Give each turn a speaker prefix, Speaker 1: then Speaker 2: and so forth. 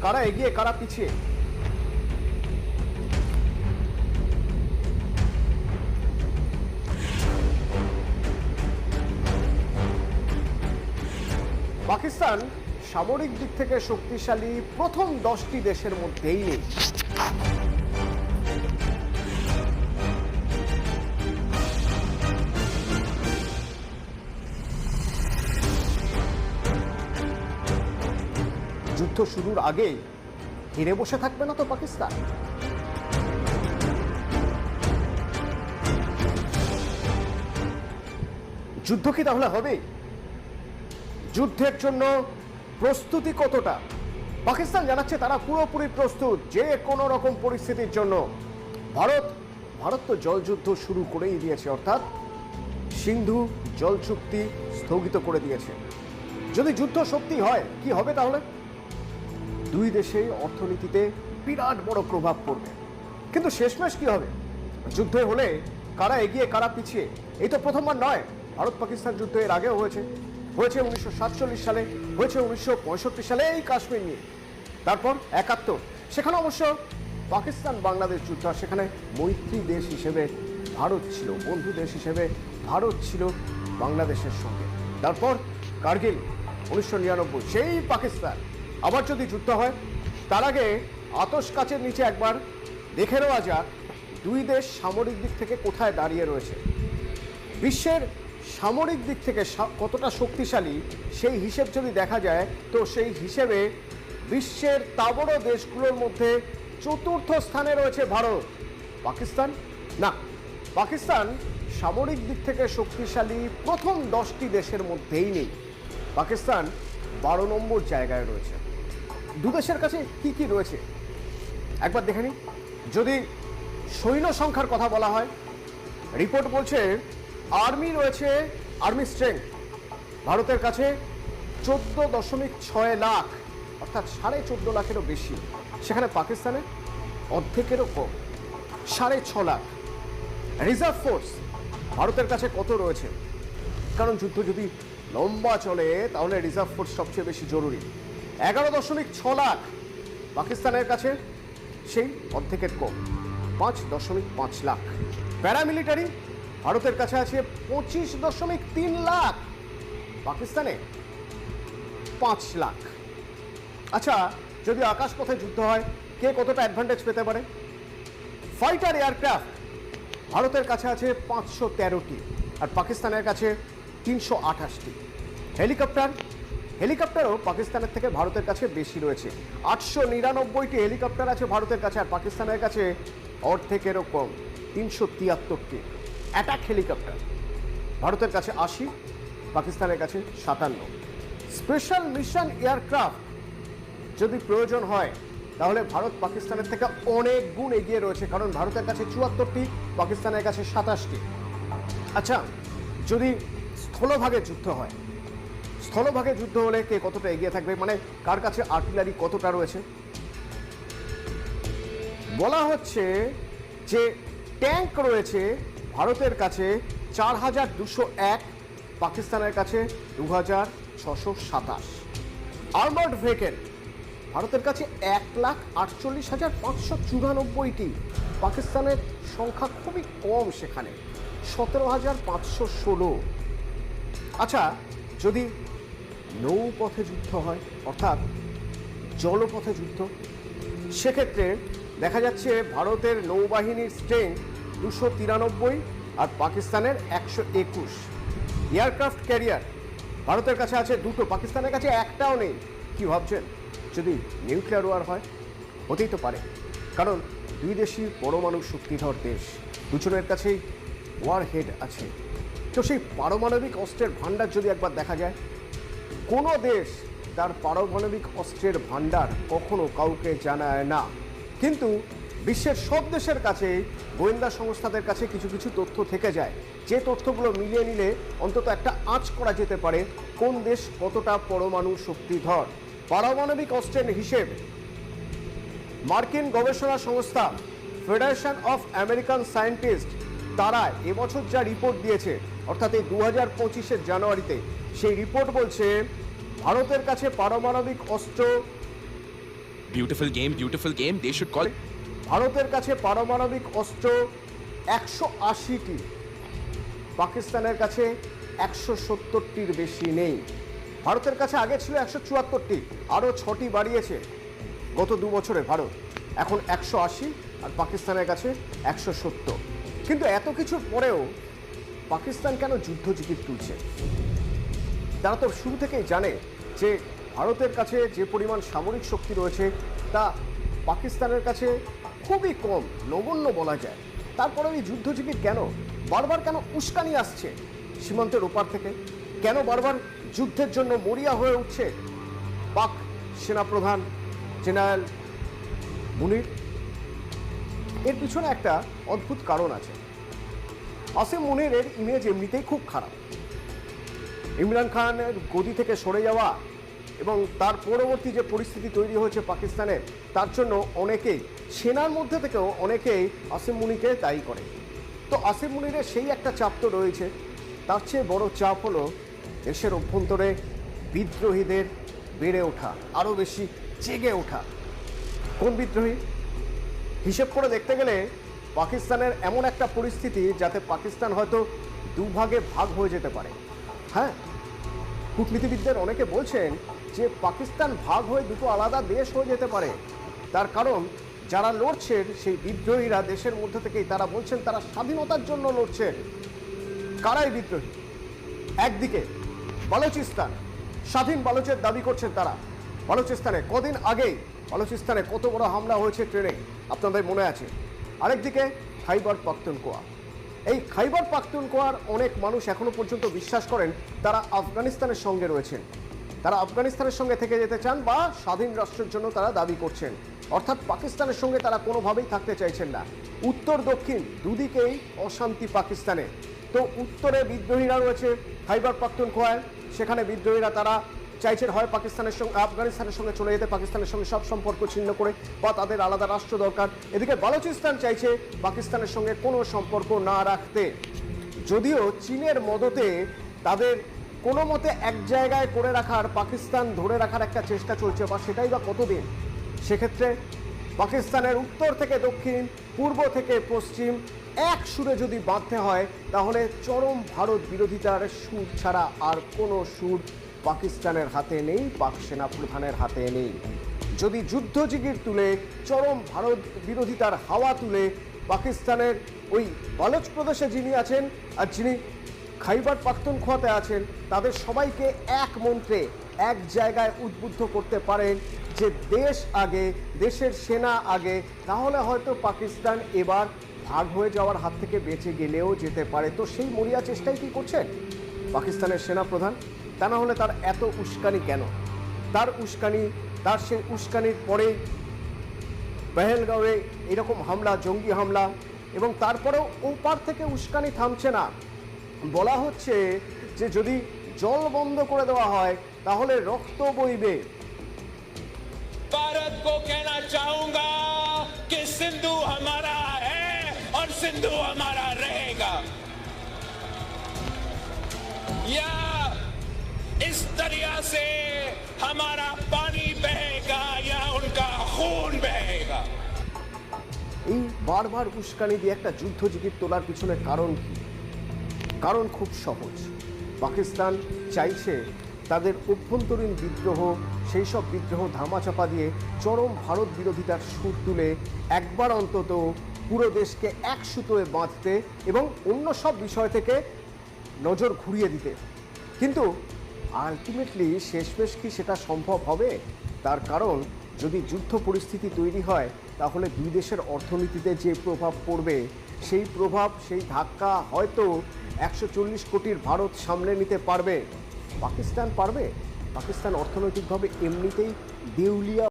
Speaker 1: কারা এগিয়ে কারা পিছিয়ে? পাকিস্তান সামরিক দিক থেকে শক্তিশালী প্রথম 10টি দেশের মধ্যেই নেই। যুদ্ধ শুরুর আগে হেরে বসে থাকবে না তো পাকিস্তান? যুদ্ধ কি তাহলে হবে? যুদ্ধের জন্য প্রস্তুতি কতটা? পাকিস্তান জানাচ্ছে তারা পুরোপুরি প্রস্তুত যে কোনো রকম পরিস্থিতির জন্য। ভারত তো জলযুদ্ধ শুরু করেই দিয়েছে, অর্থাৎ সিন্ধু জল চুক্তি স্থগিত করে দিয়েছে। যদি যুদ্ধ সত্যি হয় কি হবে তাহলে? দুই দেশে অর্থনীতিতে বিরাট বড় প্রভাব পড়বে। কিন্তু শেষমেশ কি হবে? যুদ্ধে হলে কারা এগিয়ে কারা পিছিয়ে? এই তো প্রথমবার নয়, ভারত পাকিস্তান যুদ্ধ এর আগেও হয়েছে 1947 সালে, হয়েছে 1965 সালে এই কাশ্মীর নিয়ে, তারপর 71, সেখানে অবশ্য পাকিস্তান বাংলাদেশ যুদ্ধ, সেখানে মৈত্রী দেশ হিসেবে ভারত ছিল, বন্ধু দেশ হিসেবে ভারত ছিল বাংলাদেশের সঙ্গে। তারপর কার্গিল 1999, সেই পাকিস্তান। আবার যদি যুদ্ধ হয় তার আগে আতশ কাচের নিচে একবার দেখে নেওয়া যাক দুই দেশ সামরিক দিক থেকে কোথায় দাঁড়িয়ে রয়েছে। বিশ্বের সামরিক দিক থেকে কতটা শক্তিশালী সেই হিসেব যদি দেখা যায়, তো সেই হিসেবে বিশ্বের তাবড় দেশগুলোর মধ্যে চতুর্থ স্থানে রয়েছে ভারত। পাকিস্তান না, পাকিস্তান সামরিক দিক থেকে শক্তিশালী প্রথম 10টি দেশের মধ্যেই নেই। পাকিস্তান 12 নম্বর জায়গায় রয়েছে। দু দেশের কাছে কি কি রয়েছে একবার দেখে নিই। যদি সৈন্য সংখ্যার কথা বলা হয়, রিপোর্ট বলছে আর্মি রয়েছে, আর্মি স্ট্রেংথ ভারতের কাছে 14.6 লাখ, অর্থাৎ 14.5 লাখেরও বেশি। সেখানে পাকিস্তানে অর্ধেকেরও কম, 6.5 লাখ। রিজার্ভ ফোর্স ভারতের কাছে কত রয়েছে? কারণ যুদ্ধ যদি লম্বা চলে তাহলে রিজার্ভ ফোর্স সবচেয়ে বেশি জরুরি। 11.6 লাখ পাকিস্তানের কাছে, সেই অর্ধেকের কম, 5.5 লাখ। প্যারামিলিটারি ভারতের কাছে আছে 25.3 লাখ, পাকিস্তানে 5 লাখ। আচ্ছা, যদি আকাশপথে যুদ্ধ হয় কে কতটা অ্যাডভান্টেজ পেতে পারে? ফাইটার এয়ারক্রাফট ভারতের কাছে আছে 513টি আর পাকিস্তানের কাছে 328টি। হেলিকপ্টারও পাকিস্তানের থেকে ভারতের কাছে বেশি রয়েছে, 899টি হেলিকপ্টার আছে ভারতের কাছে, আর পাকিস্তানের কাছে অর্ধেকেরও কম, 373টি। অ্যাটাক হেলিকপ্টার ভারতের কাছে 80, পাকিস্তানের কাছে 57। স্পেশাল মিশন এয়ারক্রাফট যদি প্রয়োজন হয় তাহলে ভারত পাকিস্তানের থেকে অনেক গুণ এগিয়ে রয়েছে, কারণ ভারতের কাছে 74টি, পাকিস্তানের কাছে 27টি। আচ্ছা, যদি স্থলভাগে যুদ্ধ হয়, স্থলভাগে যুদ্ধ হলে কে কতটা এগিয়ে থাকবে? মানে কার কাছে আর্টিলারি কতটা রয়েছে? বলা হচ্ছে যে ট্যাঙ্ক রয়েছে ভারতের কাছে 4201, পাকিস্তানের কাছে 2627। আর্মার্ড ভেহিকেল ভারতের কাছে 1,48,594টি, পাকিস্তানের সংখ্যা খুবই কম, সেখানে 17,516। আচ্ছা, যদি নৌপথে যুদ্ধ হয়, অর্থাৎ জলপথে যুদ্ধ, সেক্ষেত্রে দেখা যাচ্ছে ভারতের নৌবাহিনীর স্ট্রেংথ 293 আর পাকিস্তানের 121। এয়ারক্রাফট ক্যারিয়ার ভারতের কাছে আছে 2টো, পাকিস্তানের কাছে একটাও নেই। কি ভাবছেন? যদি নিউক্লিয়ার ওয়ার হয়, হতেই তো পারে, কারণ দুই দেশই পরমাণু শক্তিধর দেশ, দুজনের কাছেই ওয়ার হেড আছে। তো সেই পারমাণবিক অস্ত্রের ভাণ্ডার যদি একবার দেখা যায়, কোনো দেশ তার পারমাণবিক অস্ত্রের ভাণ্ডার কখনো কাউকে জানায় না, কিন্তু বিশ্বের সব দেশের কাছে গোয়েন্দা সংস্থাদের কাছে কিছু কিছু তথ্য থেকে যায়, যে তথ্যগুলো মিলিয়ে নিলে অন্তত একটা আঁচ করা যেতে পারে কোন দেশ কতটা পরমাণু শক্তিধর। পারমাণবিক অস্ত্রের হিসেব মার্কিন গবেষণা সংস্থা ফেডারেশন অফ আমেরিকান সায়েন্টিস্ট, তারা এবছর যা রিপোর্ট দিয়েছে, অর্থাৎ এই 2025-এর জানুয়ারিতে, সেই রিপোর্ট বলছে ভারতের কাছে পারমাণবিক অস্ত্র
Speaker 2: Beautiful game. They should call it.
Speaker 1: ভারতের কাছে পারমাণবিক অস্ত্র 180টি, পাকিস্তানের কাছে 170টির বেশি নেই। ভারতের কাছে আগে ছিল 174টি, আরও 6টি বাড়িয়েছে গত 2 বছরে ভারত। এখন 180 আর পাকিস্তানের কাছে 170। কিন্তু এত কিছুর পরেও পাকিস্তান কেন যুদ্ধ জিকির তুলছে? তারা তো শুরু থেকেই জানে যে ভারতের কাছে যে পরিমাণ সামরিক শক্তি রয়েছে তা পাকিস্তানের কাছে খুবই কম, নগণ্য বলা যায়। তারপরে এই যুদ্ধ জিকির কেন? বারবার কেন উস্কানি আসছে সীমান্তের ওপার থেকে? কেন বারবার যুদ্ধের জন্য মরিয়া হয়ে উঠছে পাক সেনাপ্রধান জেনারেল মুনির? এর পিছনে একটা অদ্ভুত কারণ আছে। আসিম মুনিরের ইমেজ এমনিতেই খুব খারাপ। ইমরান খানের গদি থেকে সরে যাওয়া এবং তার পরবর্তী যে পরিস্থিতি তৈরি হয়েছে পাকিস্তানের, তার জন্য অনেকেই, সেনার মধ্যে থেকেও অনেকেই আসিম মুনিরকে দায়ী করে। তো আসিম মুনিরের সেই একটা চাপ তো রয়েছে। তার চেয়ে বড় চাপ হলো দেশের অভ্যন্তরে বিদ্রোহীদের বেড়ে ওঠা, আরও বেশি জেগে ওঠা। কোন বিদ্রোহী? হিসেব করে দেখতে গেলে পাকিস্তানের এমন একটা পরিস্থিতি যাতে পাকিস্তান হয়তো দুভাগে ভাগ হয়ে যেতে পারে। হ্যাঁ, কূটনীতিবিদদের অনেকে বলছেন যে পাকিস্তান ভাগ হয়ে দুটো আলাদা দেশ হয়ে যেতে পারে। তার কারণ যারা লড়ছেন সেই বিদ্রোহীরা দেশের মধ্যে থেকেই তারা বলছেন তারা স্বাধীনতার জন্য লড়ছেন। কারাই বিদ্রোহী? একদিকে বালুচিস্তান, স্বাধীন বালুচের দাবি করছেন তারা। বালুচিস্তানে কদিন আগেই বালুচিস্তানে কত বড় হামলা হয়েছে ট্রেনে, আপনাদের মনে আছে। আরেকদিকে খাইবার পাখতুনখোয়া। এই খাইবার পাখতুনখোয়ার অনেক মানুষ এখনো পর্যন্ত বিশ্বাস করেন তারা আফগানিস্তানের সঙ্গে রয়েছেন, তারা আফগানিস্তানের সঙ্গে থেকে যেতে চান বা স্বাধীন রাষ্ট্রের জন্য তারা দাবি করছেন। অর্থাৎ পাকিস্তানের সঙ্গে তারা কোনোভাবেই থাকতে চাইছেন না। উত্তর দক্ষিণ দুদিকেই অশান্তি পাকিস্তানে। তো উত্তরে বিদ্রোহীরা রয়েছে খাইবার পাখতুনখোয়ায়, সেখানে বিদ্রোহীরা তারা চাইছেন হয় পাকিস্তানের সঙ্গে আফগানিস্তানের সঙ্গে চলে যেতে, পাকিস্তানের সঙ্গে সব সম্পর্ক ছিন্ন করে, বা তাদের আলাদা রাষ্ট্র দরকার। এদিকে বালুচিস্তান চাইছে পাকিস্তানের সঙ্গে কোনো সম্পর্ক না রাখতে। যদিও চীনের মদতে তাদের কোনো মতে এক জায়গায় করে রাখার, পাকিস্তান ধরে রাখার একটা চেষ্টা চলছে, বা সেটাই বা কতদিন। সেক্ষেত্রে পাকিস্তানের উত্তর থেকে দক্ষিণ, পূর্ব থেকে পশ্চিম এক সুরে যদি বাঁধতে হয় তাহলে চরম ভারত বিরোধিতার সুর ছাড়া আর কোনো সুর পাকিস্তানের হাতে নেই, পাক সেনা প্রধানের হাতে নেই। যদি যুদ্ধ জিগির তুলে, চরম ভারত বিরোধিতার হাওয়া তুলে পাকিস্তানের ওই বালুচ প্রদেশে যিনি আছেন আর যিনি খাইবার পাখতুনখোয়াতে আছেন, তাদের সবাইকে এক মন্ত্রে এক জায়গায় উদ্বুদ্ধ করতে পারেন যে দেশ আগে, দেশের সেনা আগে, তাহলে হয়তো পাকিস্তান এবার ভাগ হয়ে যাওয়ার হাত থেকে বেঁচে গেলেও যেতে পারে। তো সেই মরিয়া চেষ্টাই কি করছেন পাকিস্তানের সেনাপ্রধান? তা না হলে তার এত উস্কানি কেন? তার উস্কানি, তার সেই উস্কানির পরে পেহেলগাঁওয়ে এরকম হামলা, জঙ্গি হামলা, এবং তারপরেও ওপার থেকে উস্কানি থামছে না। বলা হচ্ছে যে যদি জল বন্ধ করে দেওয়া হয় তাহলে রক্ত বইবে।
Speaker 3: भारत को कहना चाहूंगा कि सिंधु हमारा है और सिंधु हमारा रहेगा। या इस दरिया से हमारा पानी बहेगा या उनका खून बहेगा।
Speaker 1: এই বারবার উস্কানি দিয়ে একটা যুদ্ধ জিগির তোলার পিছনে কারণ কি? কারণ খুব সহজ। পাকিস্তান চাইছে তাদের অভ্যন্তরীণ বিদ্রোহ, সেই সব বিদ্রোহ ধামাচাপা দিয়ে চরম ভারত বিরোধিতার সুর তুলে একবার অন্তত পুরো দেশকে এক সুতোয় বাঁধতে এবং অন্য সব বিষয় থেকে নজর ঘুরিয়ে দিতে। কিন্তু আলটিমেটলি শেষমেশ কি সেটা সম্ভব হবে? তার কারণ যদি যুদ্ধ পরিস্থিতি তৈরি হয় তাহলে দুই দেশের অর্থনীতিতে যে প্রভাব পড়বে, সেই প্রভাব, সেই ধাক্কা হয়তো 140 কোটির ভারত সামলে নিতে পারবে। পাকিস্তান পারবে? পাকিস্তান অর্থনৈতিকভাবে এমনিতেই দেউলিয়া।